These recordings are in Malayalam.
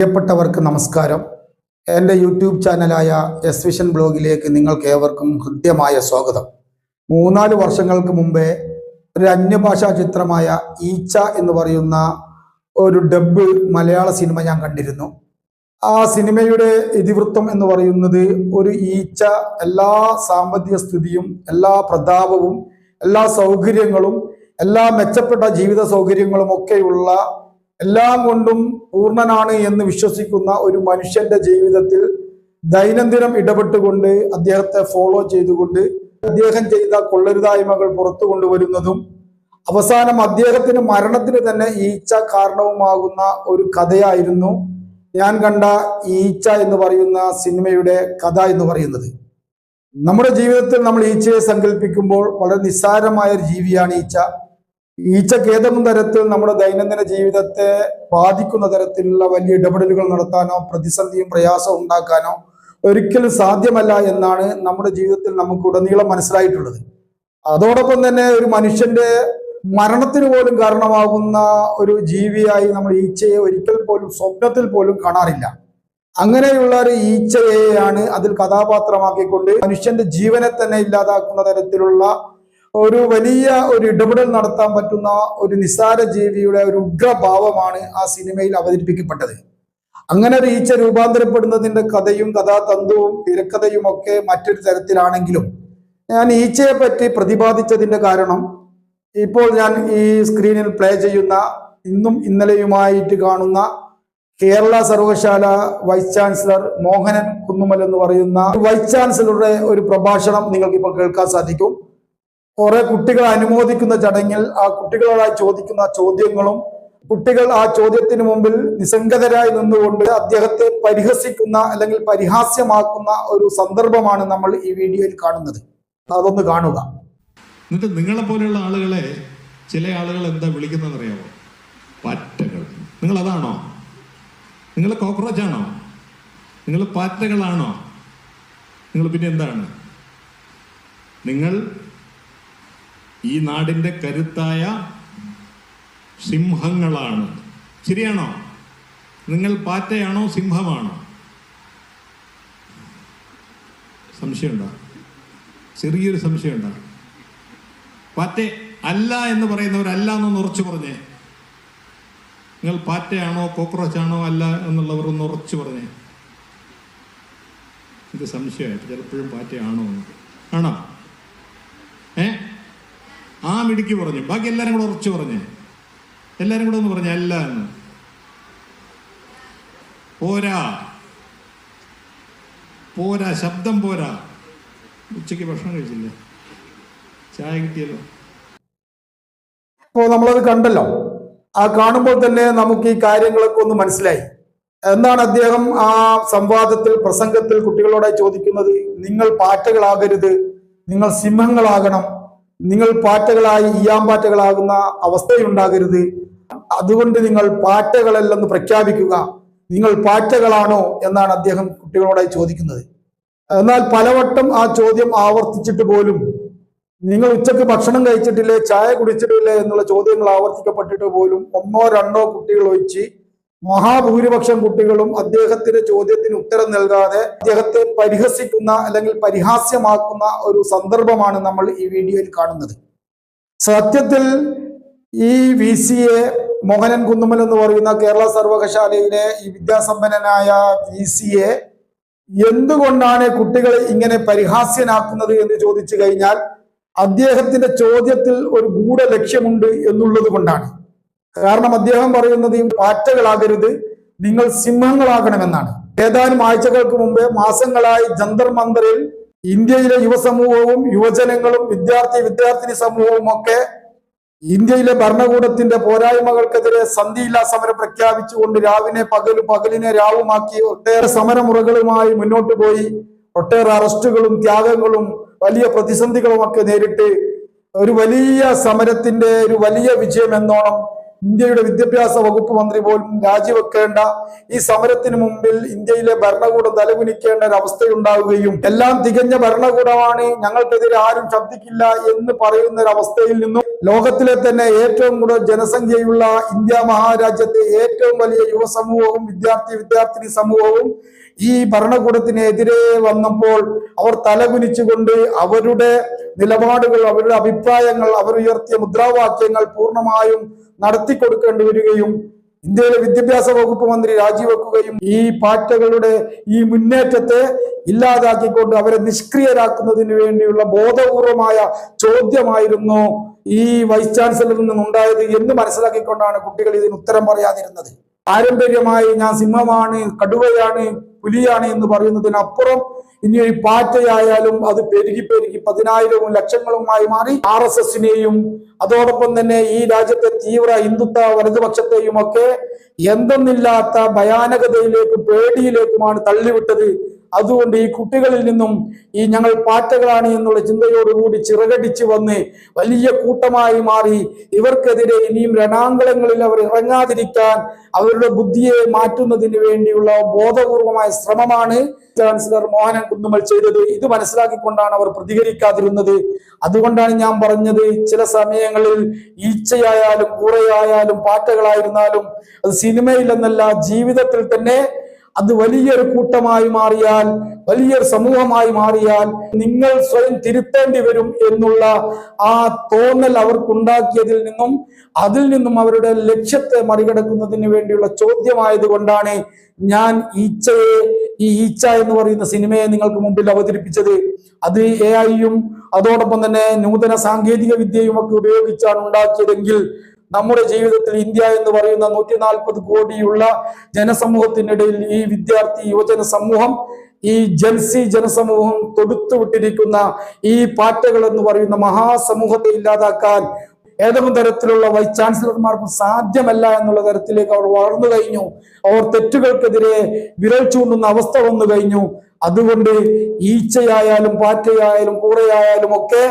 പ്രിയപ്പെട്ടവർക്ക് നമസ്കാരം. എൻ്റെ യൂട്യൂബ് ചാനലായ എസ് വിഷൻ ബ്ലോഗിലേക്ക് നിങ്ങൾക്ക് ഏവർക്കും ഹൃദ്യമായ സ്വാഗതം. 3-4 വർഷങ്ങൾക്ക് മുമ്പേ ഒരു അന്യഭാഷാ ചിത്രമായ ഈച്ച എന്ന് പറയുന്ന ഒരു ഡബ് മലയാള സിനിമ ഞാൻ കണ്ടിരുന്നു. ആ സിനിമയുടെ ഇതിവൃത്തം എന്ന് പറയുന്നത് ഒരു ഈച്ച എല്ലാ സാമ്പത്തിക സ്ഥിതിയും, എല്ലാ പ്രതാപവും, എല്ലാ സൗകര്യങ്ങളും, എല്ലാ മെച്ചപ്പെട്ട ജീവിത സൗകര്യങ്ങളും ഒക്കെയുള്ള എല്ലാം കൊണ്ടും പൂർണ്ണനാണ് എന്ന് വിശ്വസിക്കുന്ന ഒരു മനുഷ്യന്റെ ജീവിതത്തിൽ ദൈനംദിനം ഇടപെട്ടുകൊണ്ട് അദ്ദേഹത്തെ ഫോളോ ചെയ്തുകൊണ്ട് അദ്ദേഹം ചെയ്ത കൊള്ളരുതായ്മകൾ പുറത്തു കൊണ്ടുവരുന്നതും അവസാനം അദ്ദേഹത്തിന് മരണത്തിന് തന്നെ ഈച്ച കാരണവുമാകുന്ന ഒരു കഥയായിരുന്നു ഞാൻ കണ്ട ഈച്ച എന്ന് പറയുന്ന സിനിമയുടെ കഥ എന്ന് പറയുന്നത്. നമ്മുടെ ജീവിതത്തിൽ നമ്മൾ ഈച്ചയെ സങ്കല്പിക്കുമ്പോൾ വളരെ നിസ്സാരമായ ഒരു ജീവിയാണ് ഈച്ച. ഈച്ചക്ക് ഏതെങ്കിലും തരത്തിൽ നമ്മുടെ ദൈനംദിന ജീവിതത്തെ ബാധിക്കുന്ന തരത്തിലുള്ള വലിയ ഇടപെടലുകൾ നടത്താനോ പ്രതിസന്ധിയും പ്രയാസവും ഉണ്ടാക്കാനോ ഒരിക്കലും സാധ്യമല്ല എന്നാണ് നമ്മുടെ ജീവിതത്തിൽ നമുക്ക് ഉടനീളം മനസ്സിലായിട്ടുള്ളത്. അതോടൊപ്പം തന്നെ ഒരു മനുഷ്യന്റെ മരണത്തിന് പോലും കാരണമാകുന്ന ഒരു ജീവിയായി നമ്മൾ ഈച്ചയെ ഒരിക്കൽ പോലും സ്വപ്നത്തിൽ പോലും കാണാറില്ല. അങ്ങനെയുള്ള ഒരു ഈച്ചയെയാണ് അതിൽ കഥാപാത്രമാക്കിക്കൊണ്ട് മനുഷ്യന്റെ ജീവനെ തന്നെ ഇല്ലാതാക്കുന്ന തരത്തിലുള്ള ഒരു വലിയ ഒരു ഇടപെടൽ നടത്താൻ പറ്റുന്ന ഒരു നിസ്സാര ജീവിയുടെ ഒരു ഉഗ്രഭാവമാണ് ആ സിനിമയിൽ അവതരിപ്പിക്കപ്പെട്ടത്. അങ്ങനെ ഒരു ഈച്ച രൂപാന്തരപ്പെടുന്നതിന്റെ കഥയും കഥാതന്തുവും തിരക്കഥയും ഒക്കെ മറ്റൊരു തരത്തിലാണെങ്കിലും ഞാൻ ഈച്ചയെ പറ്റി പ്രതിപാദിച്ചതിന്റെ കാരണം ഇപ്പോൾ ഞാൻ ഈ സ്ക്രീനിൽ പ്ലേ ചെയ്യുന്ന ഇന്നും ഇന്നലെയുമായിട്ട് കാണുന്ന കേരള സർവകലാശാല വൈസ് ചാൻസലർ മോഹനൻ കുന്നുമൽ എന്ന് പറയുന്ന വൈസ് ചാൻസലറുടെ ഒരു പ്രഭാഷണം നിങ്ങൾക്കിപ്പോൾ കേൾക്കാൻ സാധിക്കും. കുറെ കുട്ടികൾ അനുമോദിക്കുന്ന ചടങ്ങിൽ ആ കുട്ടികളോടായി ചോദിക്കുന്ന ചോദ്യങ്ങളും കുട്ടികൾ ആ ചോദ്യത്തിന് മുമ്പിൽ നിസ്സംഗതരായി നിന്നുകൊണ്ട് അദ്ദേഹത്തെ പരിഹസിക്കുന്ന അല്ലെങ്കിൽ പരിഹാസ്യമാക്കുന്ന ഒരു സന്ദർഭമാണ് നമ്മൾ ഈ വീഡിയോയിൽ കാണുന്നത്. അതൊന്ന് കാണുക. എന്നിട്ട് നിങ്ങളെ പോലെയുള്ള ആളുകളെ ചില ആളുകൾ എന്താ വിളിക്കുന്നത് അറിയാമോ? പാറ്റകൾ. നിങ്ങൾ അതാണോ? നിങ്ങൾ കോക്രോച്ച് ആണോ? നിങ്ങൾ പാറ്റകളാണോ? നിങ്ങൾ പിന്നെ എന്താണ്? നിങ്ങൾ ഈ നാടിന്റെ കരുത്തായ സിംഹങ്ങളാണ്. ശരിയാണോ? നിങ്ങൾ പാറ്റയാണോ സിംഹമാണോ? സംശയമുണ്ടോ? ചെറിയൊരു സംശയമുണ്ടോ? പാറ്റ അല്ല എന്ന് പറയുന്നവരല്ല എന്നൊന്ന് ഉറച്ചു പറഞ്ഞേ. നിങ്ങൾ പാറ്റയാണോ കോക്രോച്ചാണോ അല്ല എന്നുള്ളവർ ഒന്ന് ഉറച്ചു പറഞ്ഞേ. ഇത് സംശയമായിട്ട് ചിലപ്പോഴും പാറ്റയാണോ ആണോ? ആ മിടുക്കി പറഞ്ഞു. ബാക്കി എല്ലാരും കൂടെ ഉറച്ചു പറഞ്ഞേ. എല്ലാരും കൂടെ ഒന്ന് പറഞ്ഞേ അല്ല എന്ന്. പോരാ പോരാ, ശബ്ദം പോരാ. ഉച്ചയ്ക്ക് ഭക്ഷണം കഴിച്ചില്ല, ചായ കിട്ടിയല്ലോ. അപ്പോൾ നമ്മളത് കണ്ടല്ലോ. ആ കാണുമ്പോൾ തന്നെ നമുക്ക് ഈ കാര്യങ്ങളൊക്കെ ഒന്ന് മനസ്സിലായി. എന്താണ് അദ്ദേഹം ആ സംവാദത്തിൽ പ്രസംഗത്തിൽ കുട്ടികളോടായി ചോദിക്കുന്നത്? നിങ്ങൾ പാറ്റകളാകരുത്, നിങ്ങൾ സിംഹങ്ങളാകണം. നിങ്ങൾ പാറ്റകളായി ഈയാമ്പാറ്റകളാകുന്ന അവസ്ഥയുണ്ടാകരുത്. അതുകൊണ്ട് നിങ്ങൾ പാറ്റകളല്ലെന്ന് പ്രഖ്യാപിക്കുക. നിങ്ങൾ പാറ്റകളാണോ എന്നാണ് അദ്ദേഹം കുട്ടികളോടായി ചോദിക്കുന്നത്. എന്നാൽ പലവട്ടം ആ ചോദ്യം ആവർത്തിച്ചിട്ട് പോലും നിങ്ങൾ ഉച്ചക്ക് ഭക്ഷണം കഴിച്ചിട്ടില്ലേ, ചായ കുടിച്ചിട്ടില്ലേ എന്നുള്ള ചോദ്യങ്ങൾ ആവർത്തിക്കപ്പെട്ടിട്ട് പോലും 1-2 കുട്ടികൾ ഒഴിച്ച് മഹാഭൂരിപക്ഷം കുട്ടികളും അദ്ദേഹത്തിന്റെ ചോദ്യത്തിന് ഉത്തരം നൽകാതെ അദ്ദേഹത്തെ പരിഹസിക്കുന്ന അല്ലെങ്കിൽ പരിഹാസ്യമാക്കുന്ന ഒരു സന്ദർഭമാണ് നമ്മൾ ഈ വീഡിയോയിൽ കാണുന്നത്. സത്യത്തിൽ ഈ VCA മോഹനൻ കുന്നുമൽ എന്ന് പറയുന്ന കേരള സർവകലാശാലയിലെ ഈ വിദ്യാസമ്പന്നനായ VCA എന്തുകൊണ്ടാണ് കുട്ടികളെ ഇങ്ങനെ പരിഹാസ്യനാക്കുന്നത് എന്ന് ചോദിച്ചു കഴിഞ്ഞാൽ അദ്ദേഹത്തിന്റെ ചോദ്യത്തിൽ ഒരു ഗൂഢ ലക്ഷ്യമുണ്ട് എന്നുള്ളത് കൊണ്ടാണ്. കാരണം അദ്ദേഹം പറയുന്നത് ഈ പാറ്റകളാകരുത്, നിങ്ങൾ സിംഹങ്ങളാകണമെന്നാണ്. ഏതാനും ആഴ്ചകൾക്ക് മുമ്പേ മാസങ്ങളായി ജന്തർ മന്ദറിൽ ഇന്ത്യയിലെ യുവസമൂഹവും യുവജനങ്ങളും വിദ്യാർത്ഥിനി സമൂഹവും ഒക്കെ ഇന്ത്യയിലെ ഭരണകൂടത്തിന്റെ പോരായ്മകൾക്കെതിരെ സന്ധിയില്ലാ സമരം പ്രഖ്യാപിച്ചുകൊണ്ട് രാവിനെ പകലും പകലിനെ രാവുമാക്കി ഒട്ടേറെ സമരമുറകളുമായി മുന്നോട്ട് പോയി ഒട്ടേറെ അറസ്റ്റുകളും ത്യാഗങ്ങളും വലിയ പ്രതിസന്ധികളും ഒക്കെ നേരിട്ട് ഒരു വലിയ സമരത്തിന്റെ ഒരു വലിയ വിജയം എന്നോണം ഇന്ത്യയുടെ വിദ്യാഭ്യാസ വകുപ്പ് മന്ത്രി പോലും രാജിവെക്കേണ്ട ഈ സമരത്തിന് മുമ്പിൽ ഇന്ത്യയിലെ ഭരണകൂടം തലകുനിക്കേണ്ട ഒരു അവസ്ഥയുണ്ടാവുകയും എല്ലാം തികഞ്ഞ ഭരണകൂടമാണ്, ഞങ്ങൾക്കെതിരെ ആരും ശബ്ദിക്കില്ല എന്ന് പറയുന്ന ഒരു അവസ്ഥയിൽ നിന്നും ലോകത്തിലെ തന്നെ ഏറ്റവും കൂടുതൽ ജനസംഖ്യയുള്ള ഇന്ത്യ മഹാരാജ്യത്തെ ഏറ്റവും വലിയ യുവസമൂഹവും വിദ്യാർത്ഥിനി സമൂഹവും ഈ ഭരണകൂടത്തിനെതിരെ വന്നപ്പോൾ അവർ തലകുനിച്ചുകൊണ്ട് അവരുടെ നിലപാടുകൾ, അവരുടെ അഭിപ്രായങ്ങൾ, അവർ ഉയർത്തിയ മുദ്രാവാക്യങ്ങൾ പൂർണ്ണമായും നടത്തിക്കൊടുക്കേണ്ടി വരികയും ഇന്ത്യയിലെ വിദ്യാഭ്യാസ വകുപ്പ് മന്ത്രി രാജിവെക്കുകയും ഈ പാറ്റകളുടെ ഈ മുന്നേറ്റത്തെ ഇല്ലാതാക്കിക്കൊണ്ട് അവരെ നിഷ്ക്രിയരാക്കുന്നതിന് വേണ്ടിയുള്ള ബോധപൂർവമായ ചോദ്യമായിരുന്നു ഈ വൈസ് ചാൻസലറിൽ നിന്നുണ്ടായത് എന്ന് മനസ്സിലാക്കിക്കൊണ്ടാണ് കുട്ടികൾ ഇതിന് ഉത്തരം പറയാതിരുന്നത്. പാരമ്പര്യമായി ഞാൻ സിംഹമാണ്, കടുവയാണ്, പുലിയാണ് എന്ന് പറയുന്നതിനപ്പുറം ഇനി ഈ പാറ്റയായാലും അത് പെരുകി 10,000-വും ലക്ഷങ്ങളുമായി മാറി RSSനെയും അതോടൊപ്പം തന്നെ ഈ രാജ്യത്തെ തീവ്ര ഹിന്ദുത്വ വലതുപക്ഷത്തെയും ഒക്കെ എന്തെന്നില്ലാത്ത ഭയാനകതയിലേക്കും പേടിയിലേക്കുമാണ് തള്ളിവിട്ടത്. അതുകൊണ്ട് ഈ കുട്ടികളിൽ നിന്നും ഈ ഞങ്ങൾ പാറ്റകളാണ് എന്നുള്ള ചിന്തയോടുകൂടി ചിറകടിച്ച് വന്ന് വലിയ കൂട്ടമായി മാറി ഇവർക്കെതിരെ ഇനിയും രണാങ്കളങ്ങളിൽ അവർ ഇറങ്ങാതിരിക്കാൻ അവരുടെ ബുദ്ധിയെ മാറ്റുന്നതിന് വേണ്ടിയുള്ള ബോധപൂർവമായ ശ്രമമാണ് ചാൻസലർ മോഹനൻ കുന്നുമ്മൽ ചെയ്തത്. ഇത് മനസ്സിലാക്കിക്കൊണ്ടാണ് അവർ പ്രതികരിക്കാതിരുന്നത്. അതുകൊണ്ടാണ് ഞാൻ പറഞ്ഞത്, ചില സമയങ്ങളിൽ ഈച്ചയായാലും കൂറയായാലും പാറ്റകളായിരുന്നാലും അത് സിനിമയിലെന്നല്ല ജീവിതത്തിൽ തന്നെ അത് വലിയൊരു കൂട്ടമായി മാറിയാൽ, വലിയൊരു സമൂഹമായി മാറിയാൽ നിങ്ങൾ സ്വയം തിരുത്തേണ്ടി വരും എന്നുള്ള ആ തോന്നൽ അവർക്കുണ്ടാക്കിയതിൽ നിന്നും അതിൽ നിന്നും അവരുടെ ലക്ഷ്യത്തെ മറികടക്കുന്നതിന് വേണ്ടിയുള്ള ചോദ്യമായത് കൊണ്ടാണ് ഞാൻ ഈ ഈച്ച എന്ന് പറയുന്ന സിനിമയെ നിങ്ങൾക്ക് മുമ്പിൽ അവതരിപ്പിച്ചത്. അത് AI-യും അതോടൊപ്പം തന്നെ നൂതന സാങ്കേതിക വിദ്യയും ഒക്കെ ഉപയോഗിച്ചാണ് ഉണ്ടാക്കിയതെങ്കിൽ നമ്മുടെ ജീവിതത്തിൽ ഇന്ത്യ എന്ന് പറയുന്ന 140 കോടിയുള്ള ജനസമൂഹത്തിനിടയിൽ ഈ വിദ്യാർത്ഥി യുവജന സമൂഹം, ഈ ജൻസി ജനസമൂഹം തൊടുത്തുവിട്ടിരിക്കുന്ന ഈ പാറ്റകൾ എന്ന് പറയുന്ന മഹാസമൂഹത്തെ ഇല്ലാതാക്കാൻ ഏതെങ്കിലും തരത്തിലുള്ള വൈസ് ചാൻസലർമാർക്കും സാധ്യമല്ല എന്നുള്ള തരത്തിലേക്ക് അവർ വളർന്നു കഴിഞ്ഞു. അവർ തെറ്റുകൾക്കെതിരെ വിരൽ ചൂണ്ടുന്ന അവസ്ഥ വന്നു കഴിഞ്ഞു. അതുകൊണ്ട് ഈച്ചയായാലും പാറ്റയായാലും കൂറയായാലും ഒക്കെ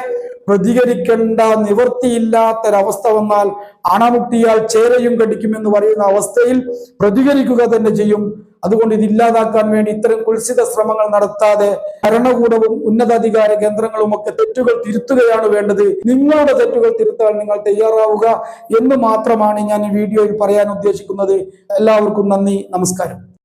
പ്രതികരിക്കേണ്ട നിവൃത്തിയില്ലാത്തൊരവസ്ഥ വന്നാൽ അണമുട്ടിയാൽ ചേരയും കടിക്കുമെന്ന് പറയുന്ന അവസ്ഥയിൽ പ്രതികരിക്കുക തന്നെ ചെയ്യും. അതുകൊണ്ട് ഇതില്ലാതാക്കാൻ വേണ്ടി ഇത്തരം കുൽസിത ശ്രമങ്ങൾ നടത്താതെ ഭരണകൂടവും ഉന്നതാധികാര കേന്ദ്രങ്ങളും ഒക്കെ തെറ്റുകൾ തിരുത്തുകയാണ് വേണ്ടത്. നിങ്ങളുടെ തെറ്റുകൾ തിരുത്താൻ നിങ്ങൾ തയ്യാറാവുക എന്ന് മാത്രമാണ് ഞാൻ ഈ വീഡിയോയിൽ പറയാൻ ഉദ്ദേശിക്കുന്നത്. എല്ലാവർക്കും നന്ദി, നമസ്കാരം.